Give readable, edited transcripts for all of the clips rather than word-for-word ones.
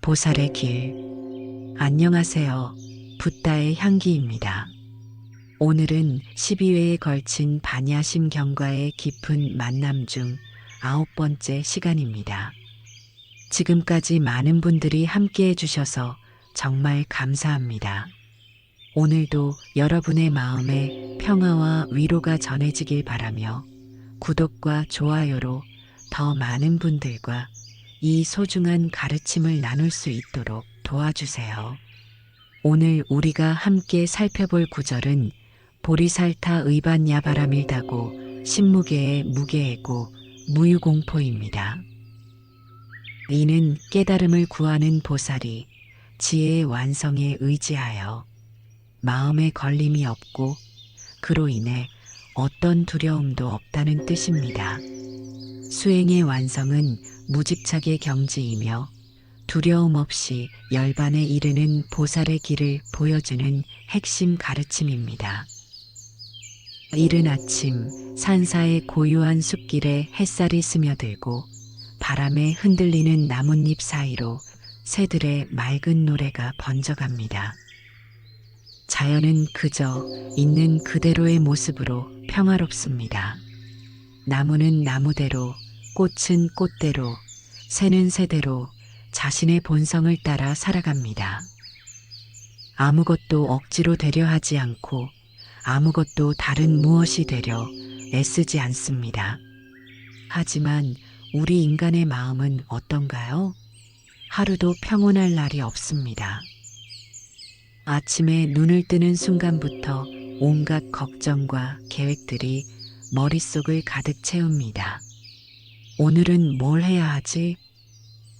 보살의 길. 안녕하세요. 붓다의 향기입니다. 오늘은 12회에 걸친 반야심 경과의 깊은 만남 중 9번째 시간입니다. 지금까지 많은 분들이 함께 해주셔서 정말 감사합니다. 오늘도 여러분의 마음에 평화와 위로가 전해지길 바라며 구독과 좋아요로 더 많은 분들과 이 소중한 가르침을 나눌 수 있도록 도와주세요. 오늘 우리가 함께 살펴볼 구절은 보리살타 의반야바라밀다고 신무계의 무계애고 무유공포입니다. 이는 깨달음을 구하는 보살이 지혜의 완성에 의지하여 마음에 걸림이 없고 그로 인해 어떤 두려움도 없다는 뜻입니다. 수행의 완성은 무집착의 경지이며 두려움 없이 열반에 이르는 보살의 길을 보여주는 핵심 가르침입니다. 이른 아침 산사의 고요한 숲길에 햇살이 스며들고 바람에 흔들리는 나뭇잎 사이로 새들의 맑은 노래가 번져갑니다. 자연은 그저 있는 그대로의 모습으로 평화롭습니다. 나무는 나무대로, 꽃은 꽃대로, 새는 새대로 자신의 본성을 따라 살아갑니다. 아무것도 억지로 되려 하지 않고 아무것도 다른 무엇이 되려 애쓰지 않습니다. 하지만 우리 인간의 마음은 어떤가요? 하루도 평온할 날이 없습니다. 아침에 눈을 뜨는 순간부터 온갖 걱정과 계획들이 머릿속을 가득 채웁니다. 오늘은 뭘 해야 하지?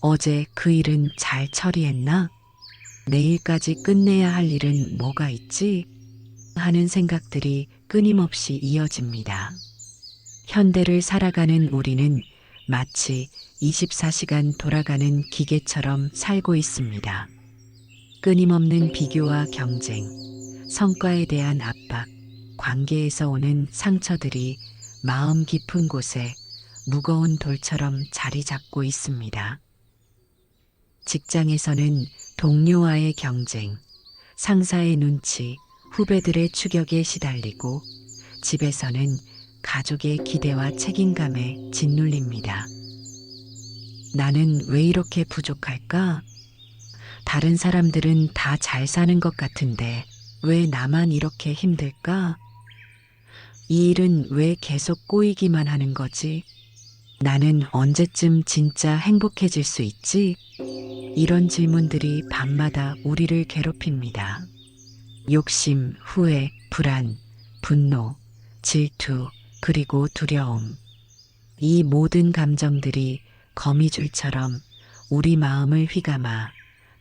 어제 그 일은 잘 처리했나? 내일까지 끝내야 할 일은 뭐가 있지? 하는 생각들이 끊임없이 이어집니다. 현대를 살아가는 우리는 마치 24시간 돌아가는 기계처럼 살고 있습니다. 끊임없는 비교와 경쟁, 성과에 대한 압박, 관계에서 오는 상처들이 마음 깊은 곳에 무거운 돌처럼 자리 잡고 있습니다. 직장에서는 동료와의 경쟁, 상사의 눈치, 후배들의 추격에 시달리고 집에서는 가족의 기대와 책임감에 짓눌립니다. 나는 왜 이렇게 부족할까? 다른 사람들은 다 잘 사는 것 같은데 왜 나만 이렇게 힘들까? 이 일은 왜 계속 꼬이기만 하는 거지? 나는 언제쯤 진짜 행복해질 수 있지? 이런 질문들이 밤마다 우리를 괴롭힙니다. 욕심, 후회, 불안, 분노, 질투, 그리고 두려움. 이 모든 감정들이 거미줄처럼 우리 마음을 휘감아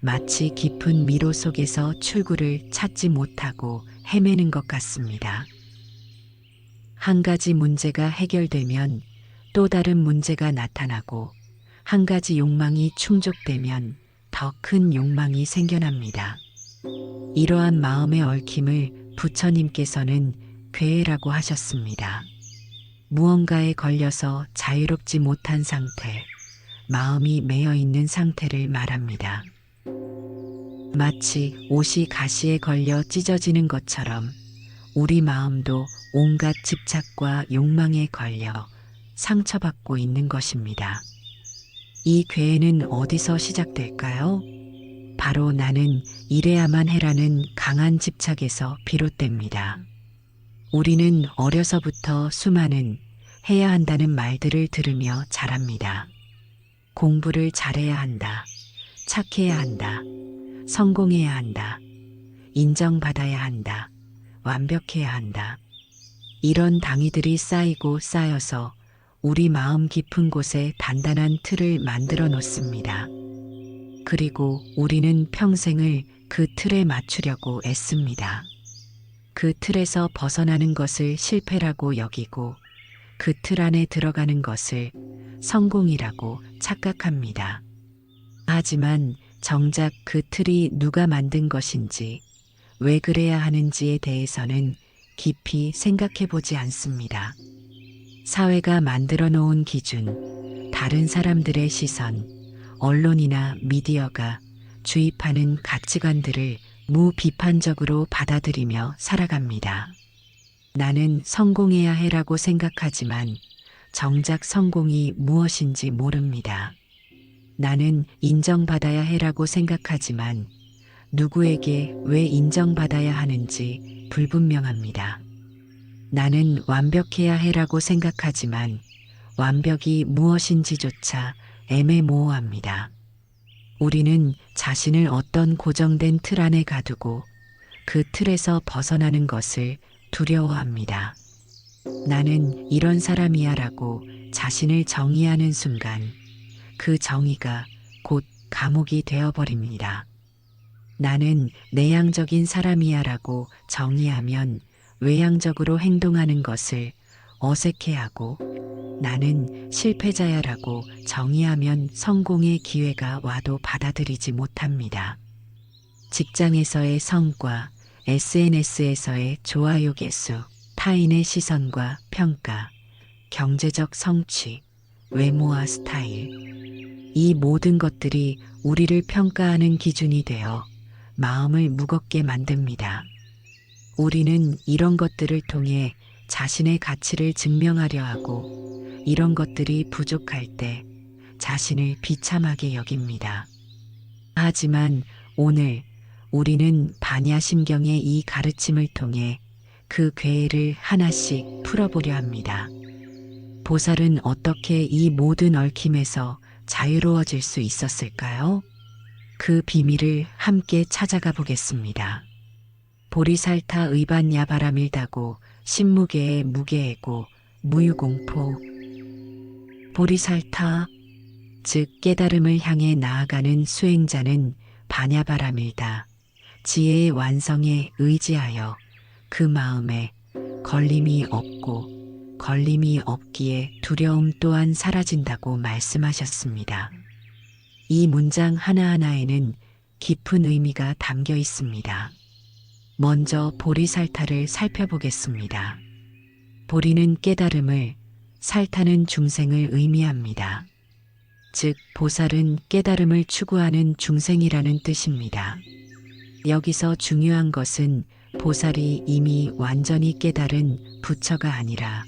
마치 깊은 미로 속에서 출구를 찾지 못하고 헤매는 것 같습니다. 한 가지 문제가 해결되면 또 다른 문제가 나타나고 한 가지 욕망이 충족되면 더 큰 욕망이 생겨납니다. 이러한 마음의 얽힘을 부처님께서는 괴해라고 하셨습니다. 무언가에 걸려서 자유롭지 못한 상태, 마음이 매여 있는 상태를 말합니다. 마치 옷이 가시에 걸려 찢어지는 것처럼 우리 마음도 온갖 집착과 욕망에 걸려 상처받고 있는 것입니다. 이 괴해는 어디서 시작될까요? 바로 나는 이래야만 해라는 강한 집착에서 비롯됩니다. 우리는 어려서부터 수많은 해야 한다는 말들을 들으며 자랍니다. 공부를 잘해야 한다. 착해야 한다. 성공해야 한다. 인정받아야 한다. 완벽해야 한다. 이런 당위들이 쌓이고 쌓여서 우리 마음 깊은 곳에 단단한 틀을 만들어 놓습니다. 그리고 우리는 평생을 그 틀에 맞추려고 애씁니다. 그 틀에서 벗어나는 것을 실패라고 여기고 그 틀 안에 들어가는 것을 성공이라고 착각합니다. 하지만 정작 그 틀이 누가 만든 것인지, 왜 그래야 하는지에 대해서는 깊이 생각해 보지 않습니다. 사회가 만들어 놓은 기준, 다른 사람들의 시선, 언론이나 미디어가 주입하는 가치관들을 무비판적으로 받아들이며 살아갑니다. 나는 성공해야 해라고 생각하지만 정작 성공이 무엇인지 모릅니다. 나는 인정받아야 해라고 생각하지만 누구에게 왜 인정받아야 하는지 불분명합니다. 나는 완벽해야 해라고 생각하지만 완벽이 무엇인지조차 애매모호합니다. 우리는 자신을 어떤 고정된 틀 안에 가두고 그 틀에서 벗어나는 것을 두려워합니다. 나는 이런 사람이야 라고 자신을 정의하는 순간 그 정의가 곧 감옥이 되어버립니다. 나는 내향적인 사람이야 라고 정의하면 외향적으로 행동하는 것을 어색해하고 나는 실패자야 라고 정의하면 성공의 기회가 와도 받아들이지 못합니다. 직장에서의 성과, SNS에서의 좋아요 개수, 타인의 시선과 평가, 경제적 성취, 외모와 스타일. 이 모든 것들이 우리를 평가하는 기준이 되어 마음을 무겁게 만듭니다. 우리는 이런 것들을 통해 자신의 가치를 증명하려 하고 이런 것들이 부족할 때 자신을 비참하게 여깁니다. 하지만 오늘 우리는 반야심경의 이 가르침을 통해 그 궤를 하나씩 풀어보려 합니다. 보살은 어떻게 이 모든 얽힘에서 자유로워질 수 있었을까요? 그 비밀을 함께 찾아가 보겠습니다. 보리살타 의반야바라밀다고 신무계의 무계애고 무유공포. 보리살타, 즉 깨달음을 향해 나아가는 수행자는 반야바라밀다. 지혜의 완성에 의지하여 그 마음에 걸림이 없고 걸림이 없기에 두려움 또한 사라진다고 말씀하셨습니다. 이 문장 하나하나에는 깊은 의미가 담겨 있습니다. 먼저 보리살타를 살펴보겠습니다. 보리는 깨달음을, 살타는 중생을 의미합니다. 즉 보살은 깨달음을 추구하는 중생이라는 뜻입니다. 여기서 중요한 것은 보살이 이미 완전히 깨달은 부처가 아니라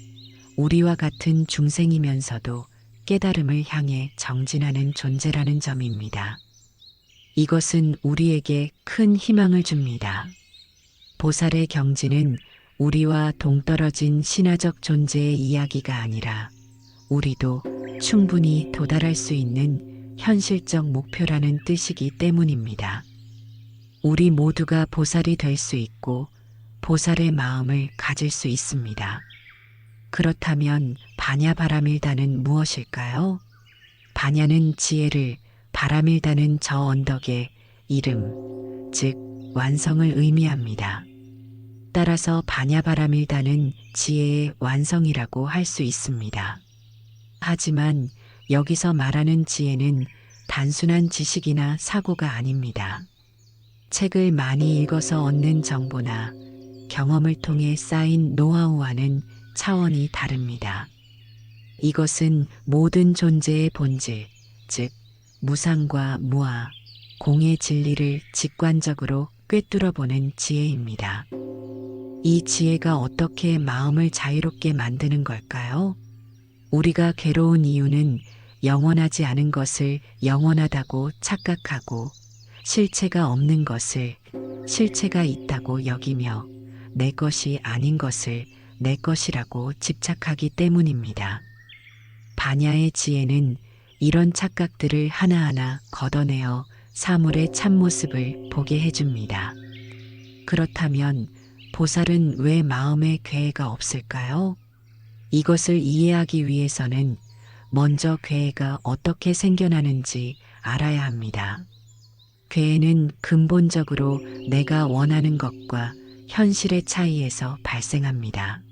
우리와 같은 중생이면서도 깨달음을 향해 정진하는 존재라는 점입니다. 이것은 우리에게 큰 희망을 줍니다. 보살의 경지는 우리와 동떨어진 신화적 존재의 이야기가 아니라 우리도 충분히 도달할 수 있는 현실적 목표라는 뜻이기 때문입니다. 우리 모두가 보살이 될 수 있고 보살의 마음을 가질 수 있습니다. 그렇다면 반야바라밀다는 무엇일까요? 반야는 지혜를, 바라밀다는 저 언덕의 이름, 즉 완성을 의미합니다. 따라서 반야바라밀다는 지혜의 완성이라고 할 수 있습니다. 하지만 여기서 말하는 지혜는 단순한 지식이나 사고가 아닙니다. 책을 많이 읽어서 얻는 정보나 경험을 통해 쌓인 노하우와는 차원이 다릅니다. 이것은 모든 존재의 본질, 즉 무상과 무아, 공의 진리를 직관적으로 꿰뚫어보는 지혜입니다. 이 지혜가 어떻게 마음을 자유롭게 만드는 걸까요? 우리가 괴로운 이유는 영원하지 않은 것을 영원하다고 착각하고 실체가 없는 것을 실체가 있다고 여기며 내 것이 아닌 것을 내 것이라고 집착하기 때문입니다. 반야의 지혜는 이런 착각들을 하나하나 걷어내어 사물의 참모습을 보게 해줍니다. 그렇다면 보살은 왜 마음에 괴해가 없을까요? 이것을 이해하기 위해서는 먼저 괴해가 어떻게 생겨나는지 알아야 합니다. 괴해는 근본적으로 내가 원하는 것과 현실의 차이에서 발생합니다.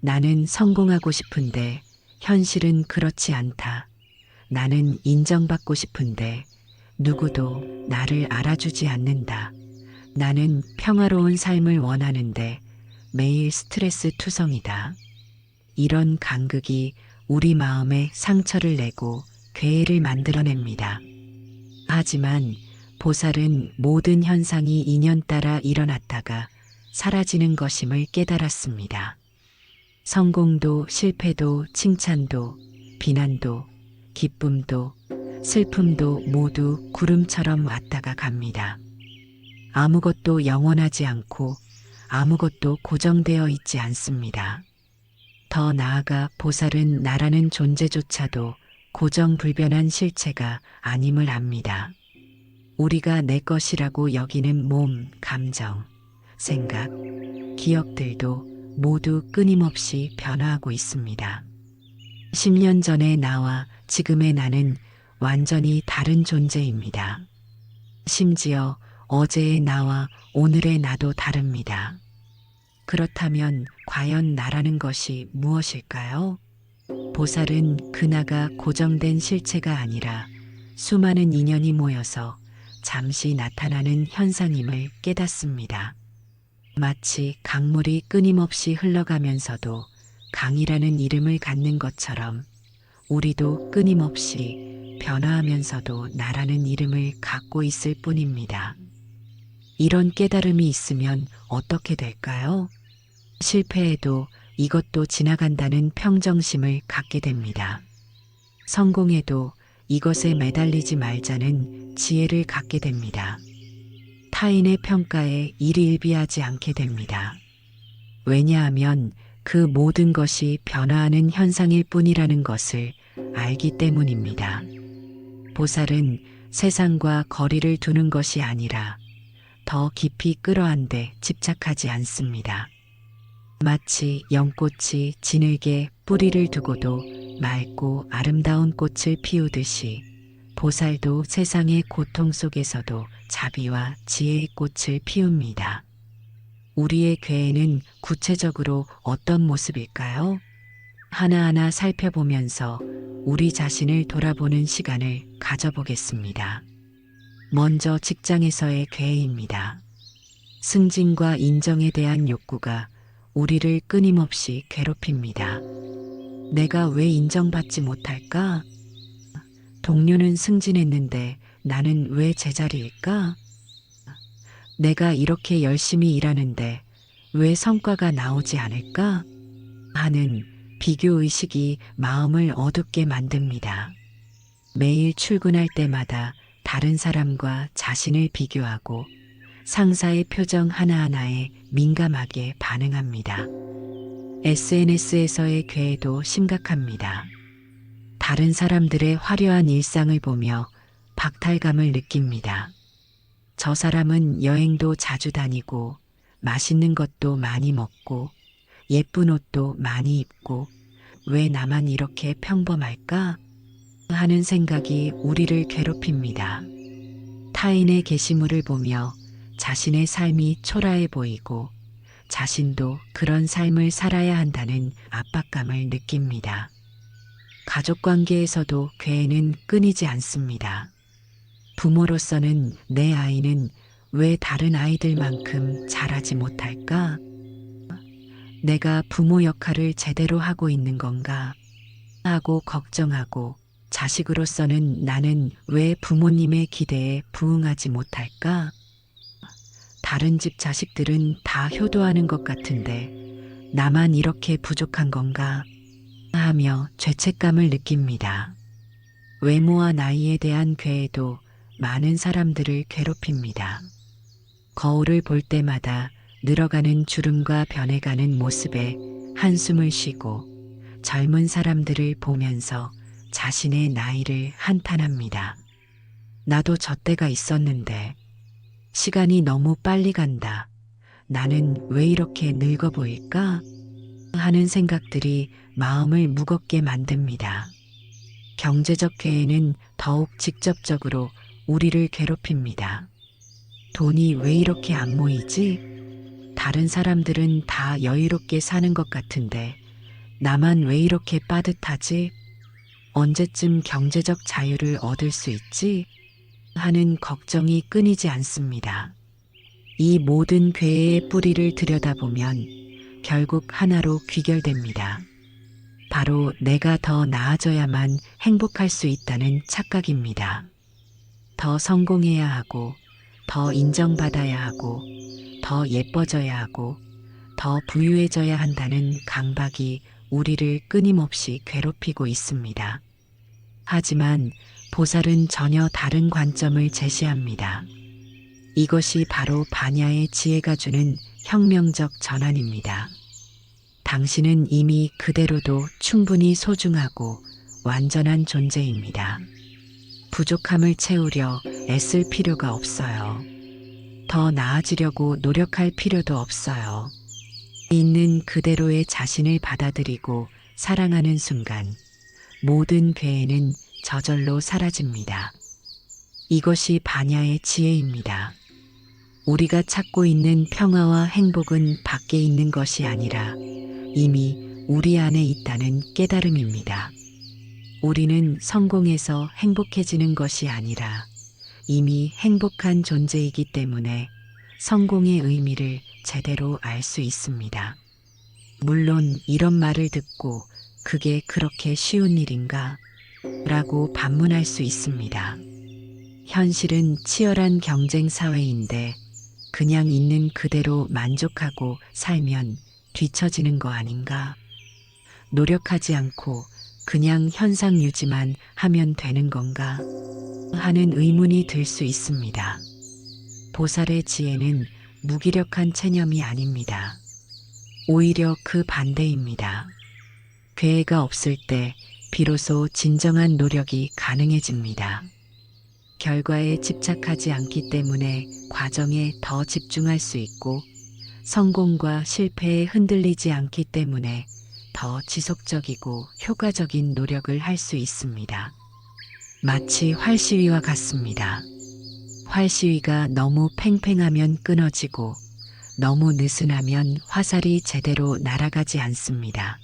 나는 성공하고 싶은데 현실은 그렇지 않다. 나는 인정받고 싶은데 누구도 나를 알아주지 않는다. 나는 평화로운 삶을 원하는데 매일 스트레스 투성이다. 이런 간극이 우리 마음에 상처를 내고 괴해를 만들어냅니다. 하지만 보살은 모든 현상이 인연 따라 일어났다가 사라지는 것임을 깨달았습니다. 성공도 실패도 칭찬도 비난도 기쁨도 슬픔도 모두 구름처럼 왔다가 갑니다. 아무것도 영원하지 않고 아무것도 고정되어 있지 않습니다. 더 나아가 보살은 나라는 존재조차도 고정불변한 실체가 아님을 압니다. 우리가 내 것이라고 여기는 몸, 감정, 생각, 기억들도 모두 끊임없이 변화하고 있습니다. 10년 전의 나와 지금의 나는 완전히 다른 존재입니다. 심지어 어제의 나와 오늘의 나도 다릅니다. 그렇다면 과연 나라는 것이 무엇일까요? 보살은 그 나가 고정된 실체가 아니라 수많은 인연이 모여서 잠시 나타나는 현상임을 깨닫습니다. 마치 강물이 끊임없이 흘러가면서도 강이라는 이름을 갖는 것처럼 우리도 끊임없이 변화하면서도 나라는 이름을 갖고 있을 뿐입니다. 이런 깨달음이 있으면 어떻게 될까요? 실패해도 이것도 지나간다는 평정심을 갖게 됩니다. 성공해도 이것에 매달리지 말자는 지혜를 갖게 됩니다. 타인의 평가에 일희일비하지 않게 됩니다. 왜냐하면 그 모든 것이 변화하는 현상일 뿐이라는 것을 알기 때문입니다. 보살은 세상과 거리를 두는 것이 아니라 더 깊이 끌어안되 집착하지 않습니다. 마치 연꽃이 진흙에 뿌리를 두고도 맑고 아름다운 꽃을 피우듯이 보살도 세상의 고통 속에서도 자비와 지혜의 꽃을 피웁니다. 우리의 괴에는 구체적으로 어떤 모습일까요? 하나하나 살펴보면서 우리 자신을 돌아보는 시간을 가져보겠습니다. 먼저 직장에서의 괴입니다. 승진과 인정에 대한 욕구가 우리를 끊임없이 괴롭힙니다. 내가 왜 인정받지 못할까? 동료는 승진했는데 나는 왜 제자리일까? 내가 이렇게 열심히 일하는데 왜 성과가 나오지 않을까? 하는 비교의식이 마음을 어둡게 만듭니다. 매일 출근할 때마다 다른 사람과 자신을 비교하고 상사의 표정 하나하나에 민감하게 반응합니다. SNS에서의 괴도 심각합니다. 다른 사람들의 화려한 일상을 보며 박탈감을 느낍니다. 저 사람은 여행도 자주 다니고 맛있는 것도 많이 먹고 예쁜 옷도 많이 입고 왜 나만 이렇게 평범할까? 하는 생각이 우리를 괴롭힙니다. 타인의 게시물을 보며 자신의 삶이 초라해 보이고 자신도 그런 삶을 살아야 한다는 압박감을 느낍니다. 가족 관계에서도 괴는 끊이지 않습니다. 부모로서는 내 아이는 왜 다른 아이들만큼 잘하지 못할까? 내가 부모 역할을 제대로 하고 있는 건가? 하고 걱정하고 자식으로서는 나는 왜 부모님의 기대에 부응하지 못할까? 다른 집 자식들은 다 효도하는 것 같은데 나만 이렇게 부족한 건가? 하며 죄책감을 느낍니다. 외모와 나이에 대한 괴에도 많은 사람들을 괴롭힙니다. 거울을 볼 때마다 늘어가는 주름과 변해가는 모습에 한숨을 쉬고 젊은 사람들을 보면서 자신의 나이를 한탄합니다. 나도 저 때가 있었는데 시간이 너무 빨리 간다. 나는 왜 이렇게 늙어 보일까? 하는 생각들이 마음을 무겁게 만듭니다. 경제적 괴에는 더욱 직접적으로 우리를 괴롭힙니다. 돈이 왜 이렇게 안 모이지? 다른 사람들은 다 여유롭게 사는 것 같은데 나만 왜 이렇게 빠듯하지? 언제쯤 경제적 자유를 얻을 수 있지? 하는 걱정이 끊이지 않습니다. 이 모든 괴의 뿌리를 들여다보면 결국 하나로 귀결됩니다. 바로 내가 더 나아져야만 행복할 수 있다는 착각입니다. 더 성공해야 하고, 더 인정받아야 하고, 더 예뻐져야 하고, 더 부유해져야 한다는 강박이 우리를 끊임없이 괴롭히고 있습니다. 하지만 보살은 전혀 다른 관점을 제시합니다. 이것이 바로 반야의 지혜가 주는 혁명적 전환입니다. 당신은 이미 그대로도 충분히 소중하고 완전한 존재입니다. 부족함을 채우려 애쓸 필요가 없어요. 더 나아지려고 노력할 필요도 없어요. 있는 그대로의 자신을 받아들이고 사랑하는 순간 모든 괴해는 저절로 사라집니다. 이것이 반야의 지혜입니다. 우리가 찾고 있는 평화와 행복은 밖에 있는 것이 아니라 이미 우리 안에 있다는 깨달음입니다. 우리는 성공해서 행복해지는 것이 아니라 이미 행복한 존재이기 때문에 성공의 의미를 제대로 알 수 있습니다. 물론 이런 말을 듣고 그게 그렇게 쉬운 일인가? 라고 반문할 수 있습니다. 현실은 치열한 경쟁 사회인데 그냥 있는 그대로 만족하고 살면 뒤처지는 거 아닌가? 노력하지 않고 그냥 현상 유지만 하면 되는 건가? 하는 의문이 들 수 있습니다. 보살의 지혜는 무기력한 체념이 아닙니다. 오히려 그 반대입니다. 괴해가 없을 때 비로소 진정한 노력이 가능해집니다. 결과에 집착하지 않기 때문에 과정에 더 집중할 수 있고 성공과 실패에 흔들리지 않기 때문에 더 지속적이고 효과적인 노력을 할 수 있습니다. 마치 활시위와 같습니다. 활시위가 너무 팽팽하면 끊어지고 너무 느슨하면 화살이 제대로 날아가지 않습니다.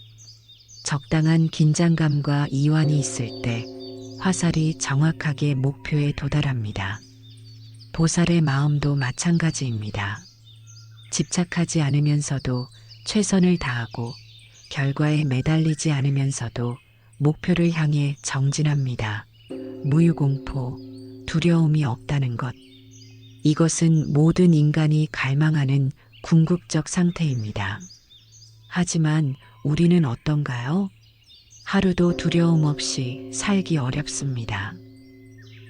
적당한 긴장감과 이완이 있을 때 화살이 정확하게 목표에 도달합니다. 보살의 마음도 마찬가지입니다. 집착하지 않으면서도 최선을 다하고 결과에 매달리지 않으면서도 목표를 향해 정진합니다. 무유공포, 두려움이 없다는 것. 이것은 모든 인간이 갈망하는 궁극적 상태입니다. 하지만 우리는 어떤가요? 하루도 두려움 없이 살기 어렵습니다.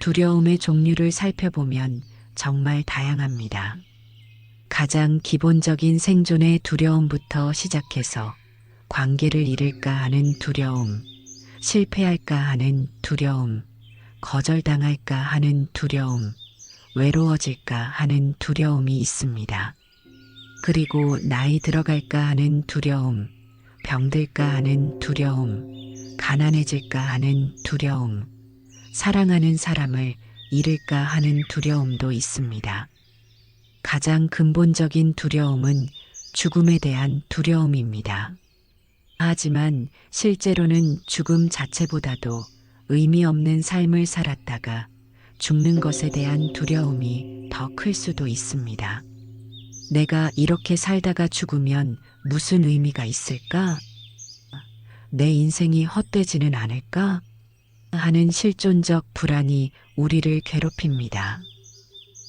두려움의 종류를 살펴보면 정말 다양합니다. 가장 기본적인 생존의 두려움부터 시작해서 관계를 잃을까 하는 두려움, 실패할까 하는 두려움, 거절당할까 하는 두려움, 외로워질까 하는 두려움이 있습니다. 그리고 나이 들어갈까 하는 두려움, 병들까 하는 두려움, 가난해질까 하는 두려움, 사랑하는 사람을 잃을까 하는 두려움도 있습니다. 가장 근본적인 두려움은 죽음에 대한 두려움입니다. 하지만 실제로는 죽음 자체보다도 의미 없는 삶을 살았다가 죽는 것에 대한 두려움이 더 클 수도 있습니다. 내가 이렇게 살다가 죽으면 무슨 의미가 있을까? 내 인생이 헛되지는 않을까? 하는 실존적 불안이 우리를 괴롭힙니다.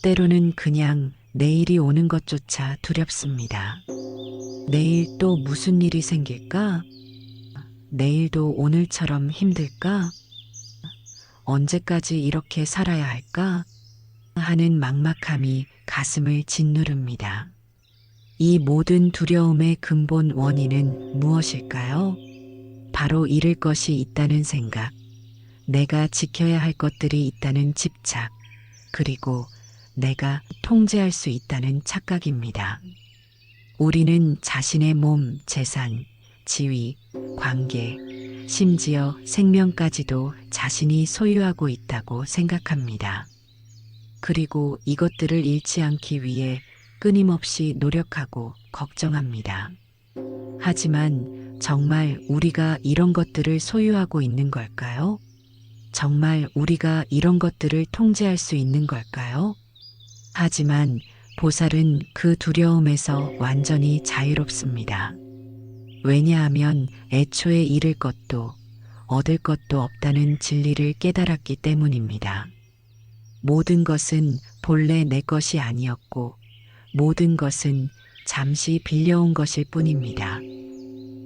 때로는 그냥 내일이 오는 것조차 두렵습니다. 내일 또 무슨 일이 생길까? 내일도 오늘처럼 힘들까? 언제까지 이렇게 살아야 할까? 하는 막막함이 가슴을 짓누릅니다. 이 모든 두려움의 근본 원인은 무엇일까요? 바로 잃을 것이 있다는 생각, 내가 지켜야 할 것들이 있다는 집착, 그리고 내가 통제할 수 있다는 착각입니다. 우리는 자신의 몸, 재산, 지위, 관계, 심지어 생명까지도 자신이 소유하고 있다고 생각합니다. 그리고 이것들을 잃지 않기 위해 끊임없이 노력하고 걱정합니다. 하지만 정말 우리가 이런 것들을 소유하고 있는 걸까요? 정말 우리가 이런 것들을 통제할 수 있는 걸까요? 하지만 보살은 그 두려움에서 완전히 자유롭습니다. 왜냐하면 애초에 잃을 것도 얻을 것도 없다는 진리를 깨달았기 때문입니다. 모든 것은 본래 내 것이 아니었고 모든 것은 잠시 빌려온 것일 뿐입니다.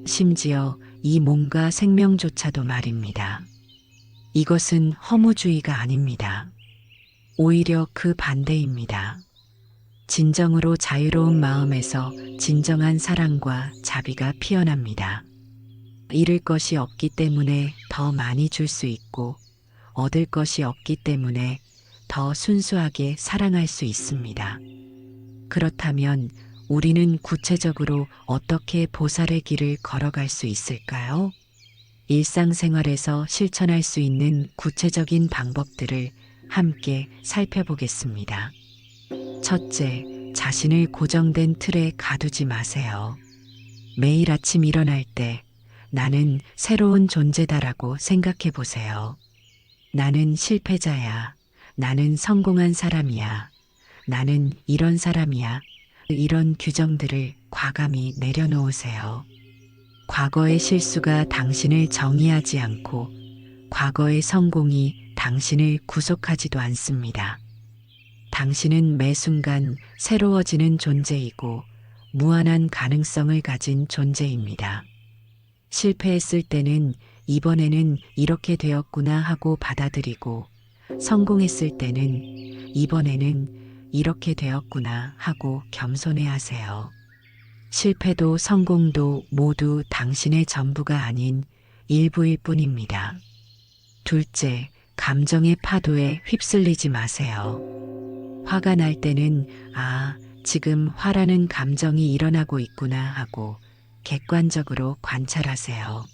심지어 이 몸과 생명조차도 말입니다. 이것은 허무주의가 아닙니다. 오히려 그 반대입니다. 진정으로 자유로운 마음에서 진정한 사랑과 자비가 피어납니다. 잃을 것이 없기 때문에 더 많이 줄 수 있고 얻을 것이 없기 때문에 더 순수하게 사랑할 수 있습니다. 그렇다면 우리는 구체적으로 어떻게 보살의 길을 걸어갈 수 있을까요? 일상생활에서 실천할 수 있는 구체적인 방법들을 함께 살펴보겠습니다. 첫째, 자신을 고정된 틀에 가두지 마세요. 매일 아침 일어날 때 나는 새로운 존재다라고 생각해 보세요. 나는 실패자야. 나는 성공한 사람이야. 나는 이런 사람이야. 이런 규정들을 과감히 내려놓으세요. 과거의 실수가 당신을 정의하지 않고 과거의 성공이 당신을 구속하지도 않습니다. 당신은 매 순간 새로워지는 존재이고 무한한 가능성을 가진 존재입니다. 실패했을 때는 이번에는 이렇게 되었구나 하고 받아들이고 성공했을 때는 이번에는 이렇게 되었구나 하고 겸손해 하세요. 실패도 성공도 모두 당신의 전부가 아닌 일부일 뿐입니다. 둘째, 감정의 파도에 휩쓸리지 마세요. 화가 날 때는 지금 화라는 감정이 일어나고 있구나 하고 객관적으로 관찰하세요.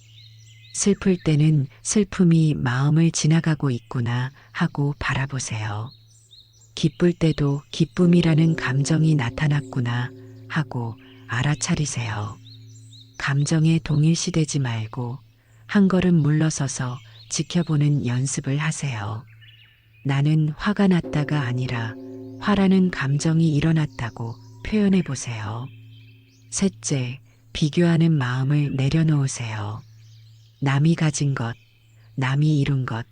슬플 때는 슬픔이 마음을 지나가고 있구나 하고 바라보세요. 기쁠 때도 기쁨이라는 감정이 나타났구나 하고 알아차리세요. 감정에 동일시되지 말고 한 걸음 물러서서 지켜보는 연습을 하세요. 나는 화가 났다가 아니라 화라는 감정이 일어났다고 표현해 보세요. 셋째, 비교하는 마음을 내려놓으세요. 남이 가진 것, 남이 이룬 것,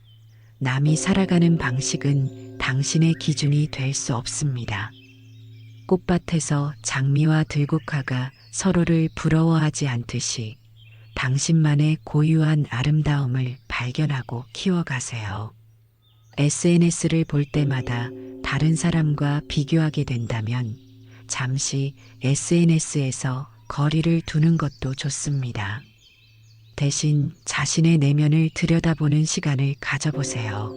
남이 살아가는 방식은 당신의 기준이 될 수 없습니다. 꽃밭에서 장미와 들국화가 서로를 부러워하지 않듯이 당신만의 고유한 아름다움을 발견하고 키워가세요. SNS를 볼 때마다 다른 사람과 비교하게 된다면 잠시 SNS에서 거리를 두는 것도 좋습니다. 대신 자신의 내면을 들여다보는 시간을 가져보세요.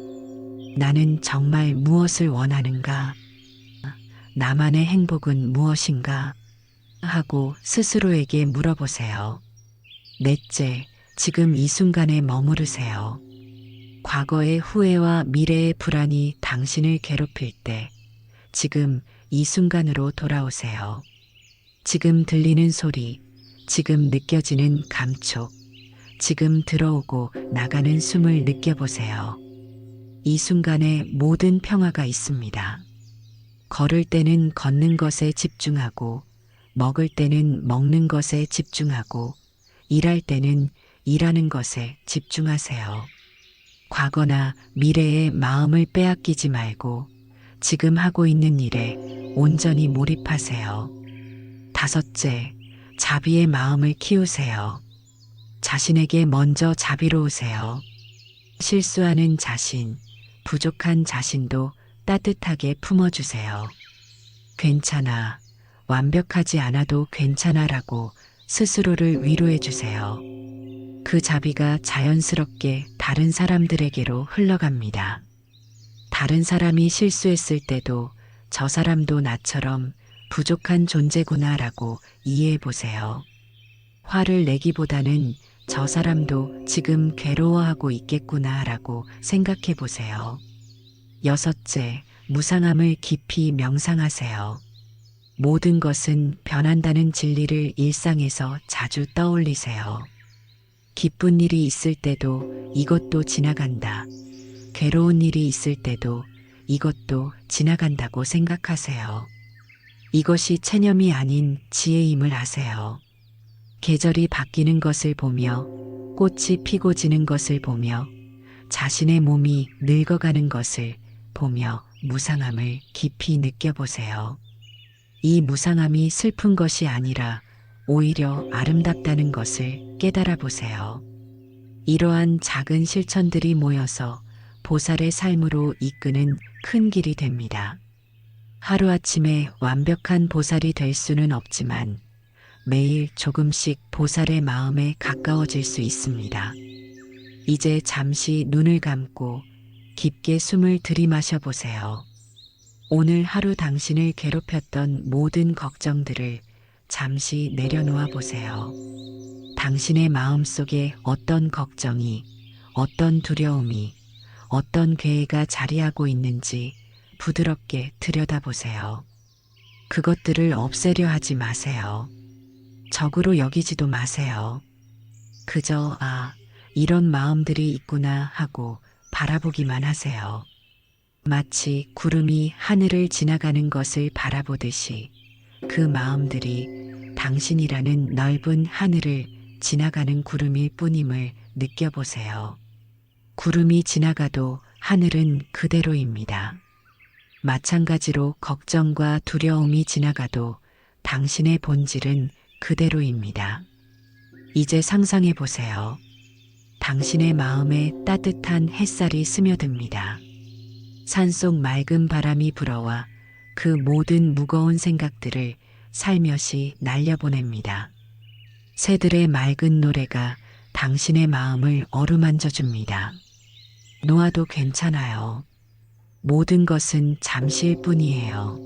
나는 정말 무엇을 원하는가? 나만의 행복은 무엇인가? 하고 스스로에게 물어보세요. 넷째, 지금 이 순간에 머무르세요. 과거의 후회와 미래의 불안이 당신을 괴롭힐 때 지금 이 순간으로 돌아오세요. 지금 들리는 소리, 지금 느껴지는 감촉, 지금 들어오고 나가는 숨을 느껴보세요. 이 순간에 모든 평화가 있습니다. 걸을 때는 걷는 것에 집중하고, 먹을 때는 먹는 것에 집중하고, 일할 때는 일하는 것에 집중하세요. 과거나 미래에 마음을 빼앗기지 말고 지금 하고 있는 일에 온전히 몰입하세요. 다섯째, 자비의 마음을 키우세요. 자신에게 먼저 자비로우세요. 실수하는 자신, 부족한 자신도 따뜻하게 품어주세요. 괜찮아, 완벽하지 않아도 괜찮아라고 스스로를 위로해주세요. 그 자비가 자연스럽게 다른 사람들에게로 흘러갑니다. 다른 사람이 실수했을 때도 저 사람도 나처럼 부족한 존재구나라고 이해해보세요. 화를 내기보다는 저 사람도 지금 괴로워하고 있겠구나라고 생각해보세요. 여섯째, 무상함을 깊이 명상하세요. 모든 것은 변한다는 진리를 일상에서 자주 떠올리세요. 기쁜 일이 있을 때도 이것도 지나간다. 괴로운 일이 있을 때도 이것도 지나간다고 생각하세요. 이것이 체념이 아닌 지혜임을 아세요. 계절이 바뀌는 것을 보며 꽃이 피고 지는 것을 보며 자신의 몸이 늙어가는 것을 보며 무상함을 깊이 느껴보세요. 이 무상함이 슬픈 것이 아니라 오히려 아름답다는 것을 깨달아 보세요. 이러한 작은 실천들이 모여서 보살의 삶으로 이끄는 큰 길이 됩니다. 하루아침에 완벽한 보살이 될 수는 없지만 매일 조금씩 보살의 마음에 가까워질 수 있습니다. 이제 잠시 눈을 감고 깊게 숨을 들이마셔 보세요. 오늘 하루 당신을 괴롭혔던 모든 걱정들을 잠시 내려놓아 보세요. 당신의 마음 속에 어떤 걱정이, 어떤 두려움이, 어떤 괴해가 자리하고 있는지 부드럽게 들여다보세요. 그것들을 없애려 하지 마세요. 적으로 여기지도 마세요. 그저 이런 마음들이 있구나 하고 바라보기만 하세요. 마치 구름이 하늘을 지나가는 것을 바라보듯이 그 마음들이 당신이라는 넓은 하늘을 지나가는 구름일 뿐임을 느껴보세요. 구름이 지나가도 하늘은 그대로입니다. 마찬가지로 걱정과 두려움이 지나가도 당신의 본질은 그대로입니다. 이제 상상해 보세요. 당신의 마음에 따뜻한 햇살이 스며듭니다. 산속 맑은 바람이 불어와 그 모든 무거운 생각들을 살며시 날려보냅니다. 새들의 맑은 노래가 당신의 마음을 어루만져 줍니다. 놓아도 괜찮아요. 모든 것은 잠시일 뿐이에요.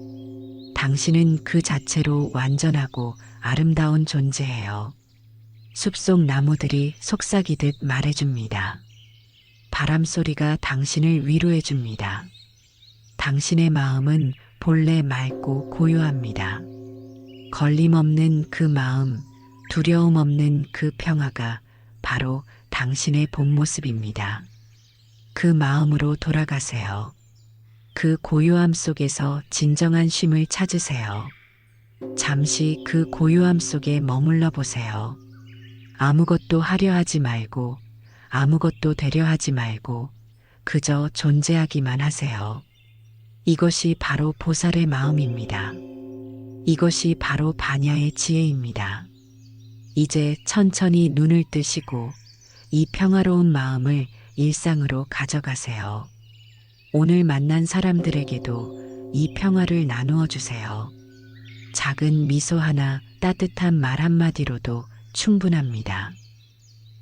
당신은 그 자체로 완전하고 아름다운 존재예요. 숲속 나무들이 속삭이듯 말해줍니다. 바람 소리가 당신을 위로해줍니다. 당신의 마음은 본래 맑고 고요합니다. 걸림없는 그 마음, 두려움 없는 그 평화가 바로 당신의 본 모습입니다. 그 마음으로 돌아가세요. 그 고요함 속에서 진정한 쉼을 찾으세요. 잠시 그 고요함 속에 머물러 보세요. 아무것도 하려 하지 말고 아무것도 되려 하지 말고 그저 존재하기만 하세요. 이것이 바로 보살의 마음입니다. 이것이 바로 반야의 지혜입니다. 이제 천천히 눈을 뜨시고 이 평화로운 마음을 일상으로 가져가세요. 오늘 만난 사람들에게도 이 평화를 나누어 주세요. 작은 미소 하나, 따뜻한 말 한마디로도 충분합니다.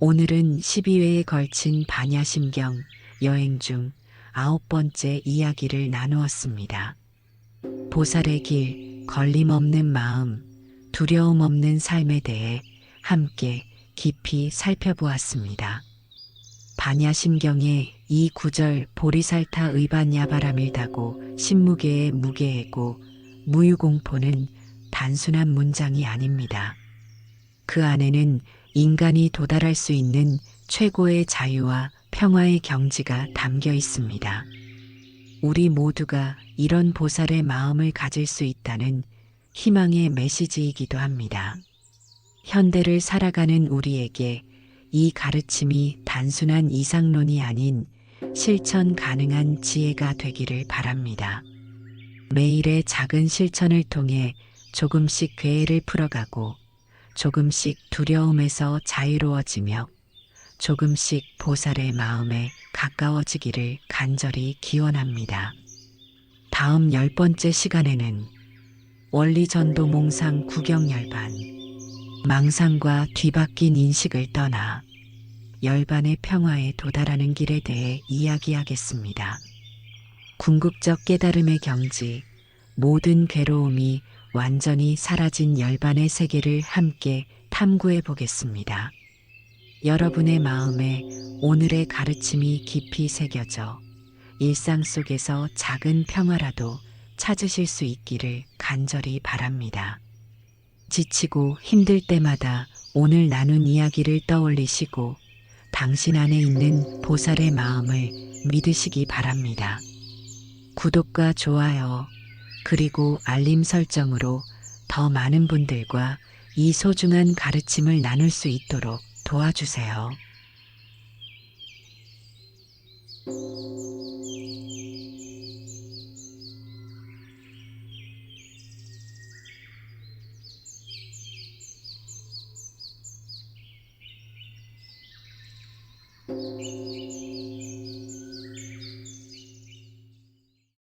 오늘은 12회에 걸친 반야심경 여행 중 9번째 이야기를 나누었습니다. 보살의 길, 걸림없는 마음, 두려움 없는 삶에 대해 함께 깊이 살펴보았습니다. 반야심경의 이 구절 보리살타 의반야바라밀다고 신무계의 무계해고 무유공포는 단순한 문장이 아닙니다. 그 안에는 인간이 도달할 수 있는 최고의 자유와 평화의 경지가 담겨 있습니다. 우리 모두가 이런 보살의 마음을 가질 수 있다는 희망의 메시지이기도 합니다. 현대를 살아가는 우리에게 이 가르침이 단순한 이상론이 아닌 실천 가능한 지혜가 되기를 바랍니다. 매일의 작은 실천을 통해 조금씩 괴해를 풀어가고 조금씩 두려움에서 자유로워지며 조금씩 보살의 마음에 가까워지기를 간절히 기원합니다. 다음 10번째 시간에는 원리전도 몽상 구경열반, 망상과 뒤바뀐 인식을 떠나 열반의 평화에 도달하는 길에 대해 이야기하겠습니다. 궁극적 깨달음의 경지, 모든 괴로움이 완전히 사라진 열반의 세계를 함께 탐구해 보겠습니다. 여러분의 마음에 오늘의 가르침이 깊이 새겨져 일상 속에서 작은 평화라도 찾으실 수 있기를 간절히 바랍니다. 지치고 힘들 때마다 오늘 나눈 이야기를 떠올리시고 당신 안에 있는 보살의 마음을 믿으시기 바랍니다. 구독과 좋아요, 그리고 알림 설정으로 더 많은 분들과 이 소중한 가르침을 나눌 수 있도록 도와주세요.